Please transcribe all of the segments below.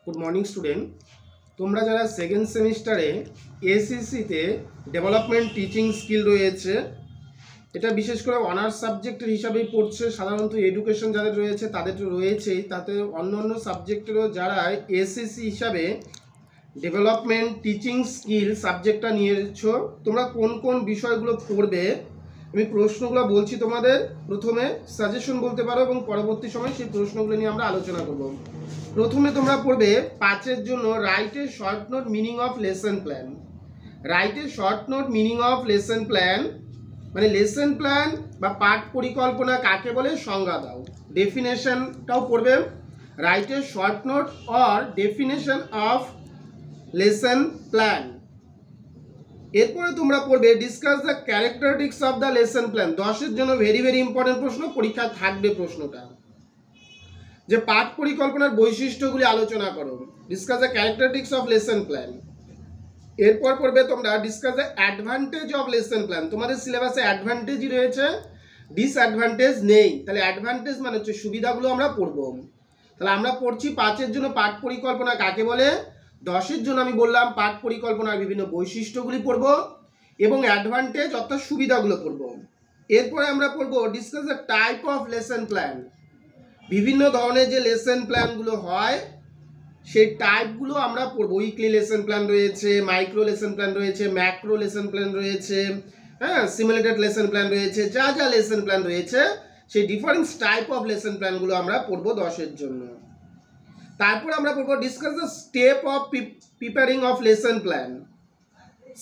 Good morning student, তোমরা যারা second সেমিস্টারে এসিসিতে ডেভেলপমেন্ট টিচিং স্কিল রয়েছে, এটা বিশেষ করে অনার্স সাবজেক্টের হিসাবেই পড়ছে। সাধারণত এডুকেশন যাদের রয়েছে তাদের তো রয়েছেই, তাতে অন্য অন্য সাবজেক্টেরও যারা এসিসি হিসাবে ডেভেলপমেন্ট টিচিং স্কিল সাবজেক্টটা নিয়েছো, তোমরা কোন কোন বিষয়গুলো পড়বে আমি প্রশ্নগুলো বলছি তোমাদের। প্রথমে সাজেশন বলতে পারো এবং পরবর্তী সময় সেই প্রশ্নগুলো নিয়ে আমরা আলোচনা করব। প্রথমে তোমরা পড়বে 5-এর জন্য write a short note meaning of lesson plan. Write a short note meaning of lesson plan মানে লেসন প্ল্যান বা পাঠ পরিকল্পনা কাকে বলে সংজ্ঞা দাও। ডেফিনেশনটাও পড়বে, write a short note or definition of lesson plan. এরপরে তোমরা পড়বে discuss the characteristics of the lesson plan. 10-এর জন্য ভেরি ভেরি ইম্পর্টেন্ট প্রশ্ন, পরীক্ষা থাকবে প্রশ্নটা, যে পাঠ পরিকল্পনার বৈশিষ্ট্যগুলি আলোচনা করো। Discuss the characteristics of lesson plan. এরপর পড়বে তোমরা discuss the advantage of lesson plan. তোমাদের সিলেবাসে অ্যাডভান্টেজই রয়েছে, ডিসঅ্যাডভান্টেজ নেই। তাহলে অ্যাডভান্টেজ মানে হচ্ছে সুবিধাগুলো আমরা পড়ব। তাহলে আমরা পড়ছি 5-এর জন্য পাঠ পরিকল্পনা কাকে বলে, 10-এর জন্য আমি বললাম পাঠ পরিকল্পনার বিভিন্ন বৈশিষ্ট্যগুলি পড়ব এবং অ্যাডভান্টেজ অর্থাৎ সুবিধাগুলো পড়ব। এরপরে আমরা পড়ব discuss the type of lesson plan. বিভিন্ন ধরনের যে লেসন প্ল্যানগুলো হয় সেই টাইপগুলো আমরা পড়ব। উইকলি লেসন প্ল্যান রয়েছে, মাইক্রো লেসন প্ল্যান রয়েছে, ম্যাক্রো লেসন প্ল্যান রয়েছে, সিমুলেটেড লেসন প্ল্যান রয়েছে, যা যা লেসন প্ল্যান রয়েছে সেই ডিফারেন্ট টাইপ অফ লেসন প্ল্যানগুলো আমরা পড়ব 10-এর জন্য। তারপর আমরা পড়ব discuss the step of preparing of lesson plan.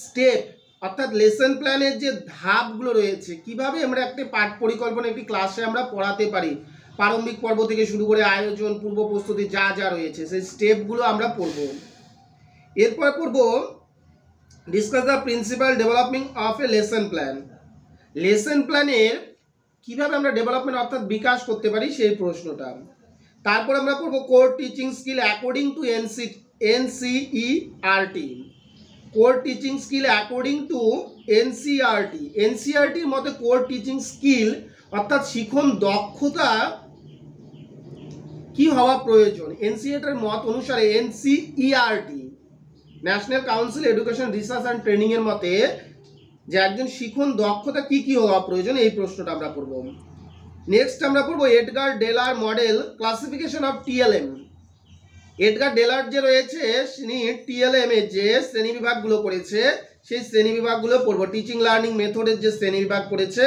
Step অর্থাৎ লেসন প্ল্যানের যে ধাপগুলো রয়েছে, কিভাবে আমরা একটি পাঠ পরিকল্পনা একটি ক্লাসে আমরা পড়াতে পারি, প্রারম্ভিক পর্ব থেকে শুরু করে আয়োজন, পূর্ব প্রস্তুতি যা যা রয়েছে সেই স্টেপগুলো আমরা পড়ব। এরপর পড়ব discuss the principal developing of a lesson plan. Lesson প্ল্যানের কিভাবে আমরা ডেভেলপমেন্ট অর্থাৎ বিকাশ করতে পারি সেই প্রশ্নটা। তারপর আমরা পড়ব core teaching skill according to NCERT. Core teaching skill according to NCERT. এনসিইআরটির মতে কোর টিচিং স্কিল অর্থাৎ শিখন দক্ষতা কি হওয়া প্রয়োজন। এনসিইআরটির মত অনুসারে NCERT national council education research and training এর মতে যে একজন শিখন দক্ষতা কি কি হওয়া প্রয়োজন, এই প্রশ্নটা আমরা পড়ব। নেক্সট আমরা পড়ব এডগার ডেলার model classification of TLM. Edgar ডেলার যে রয়েছে তিনি টিএলএম এর যে শ্রেণীবিভাগগুলো করেছে সেই শ্রেণীবিভাগগুলো পড়ব। টিচিং লার্নিং মেথডের যে শ্রেণীবিভাগ করেছে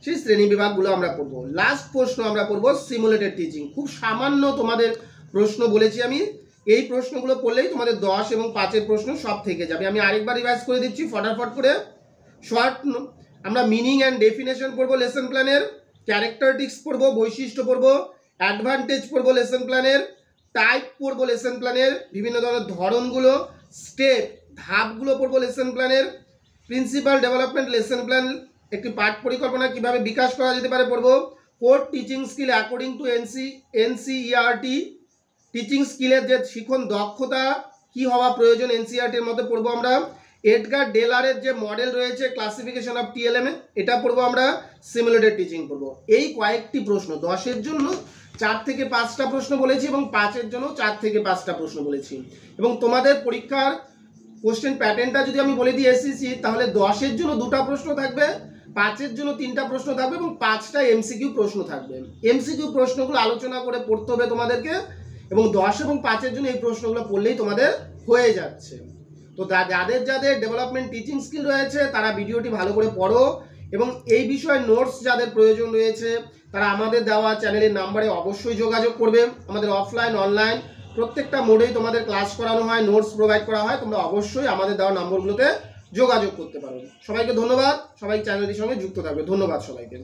সেই শ্রেণীবিভাগগুলো আমরা পড়ব। লাস্ট প্রশ্ন আমরা পড়ব সিমুলেটেড টিচিং। খুব সামান্য তোমাদের প্রশ্ন বলেছি আমি, এই প্রশ্নগুলো পড়লেই তোমাদের 10 এবং 5-এর প্রশ্ন সব থেকে যাবে। আমি আরেকবার রিভাইজ করে দিচ্ছি ফটাফট করে। শর্ট আমরা মিনিং অ্যান্ড ডেফিনেশন পড়ব লেসন প্ল্যানের, ক্যারেক্টারিস্টিক্স পড়ব, বৈশিষ্ট্য পড়ব, অ্যাডভান্টেজ পড়ব লেসন প্ল্যানের, টাইপ পড়ব লেসন প্ল্যানের, বিভিন্ন ধরনের ধরনগুলো, স্টেপ ধাপগুলো পড়ব লেসন প্ল্যানের, প্রিন্সিপাল ডেভেলপমেন্ট লেসন প্ল্যান একটি পাঠ পরিকল্পনা কিভাবে বিকাশ করা যেতে পারে পড়ব, core teaching skill according to NCERT, teaching স্কিলের যে শিখন দক্ষতা কি হওয়া প্রয়োজন এনসিইআরটির মধ্যে পড়ব আমরা, এডগার ডেলারের যে মডেল রয়েছে ক্লাসিফিকেশন অফ টিএলএম এটা পড়বো আমরা, সিমুলেটেড টিচিং পড়বো। এই কয়েকটি প্রশ্ন 10-এর জন্য 4 থেকে 5টা প্রশ্ন বলেছি এবং 5-এর জন্য 4 থেকে 5টা প্রশ্ন বলেছি। এবং তোমাদের পরীক্ষার কোশ্চেন প্যাটার্নটা যদি আমি বলে দিই এসিসি, তাহলে 10-এর জন্য 2টা প্রশ্ন থাকবে, 5-এর জন্য 3টা প্রশ্ন থাকবে এবং 5টা এমসিকিউ প্রশ্ন থাকবে। এমসিকিউ প্রশ্নগুলো আলোচনা করে পড়তে হবে তোমাদেরকে এবং 10 এবং 5-এর জন্য এই প্রশ্নগুলো পড়লেই তোমাদের হয়ে যাচ্ছে। তো যাদের যাদের ডেভেলপমেন্ট টিচিং স্কিল রয়েছে তারা ভিডিওটি ভালো করে পড়ো এবং এই বিষয়ে নোটস যাদের প্রয়োজন রয়েছে তারা আমাদের দেওয়া চ্যানেলের নাম্বারে অবশ্যই যোগাযোগ করবে। আমাদের অফলাইন অনলাইন প্রত্যেকটা মোডেই তোমাদের ক্লাস করানো হয়, নোটস প্রোভাইড করা হয়, তোমরা অবশ্যই আমাদের দেওয়া নম্বরগুলোতে যোগাযোগ করতে পারো। সবাইকে ধন্যবাদ, সবাই চ্যানেলটির সঙ্গে যুক্ত থাকবে। ধন্যবাদ সবাইকে।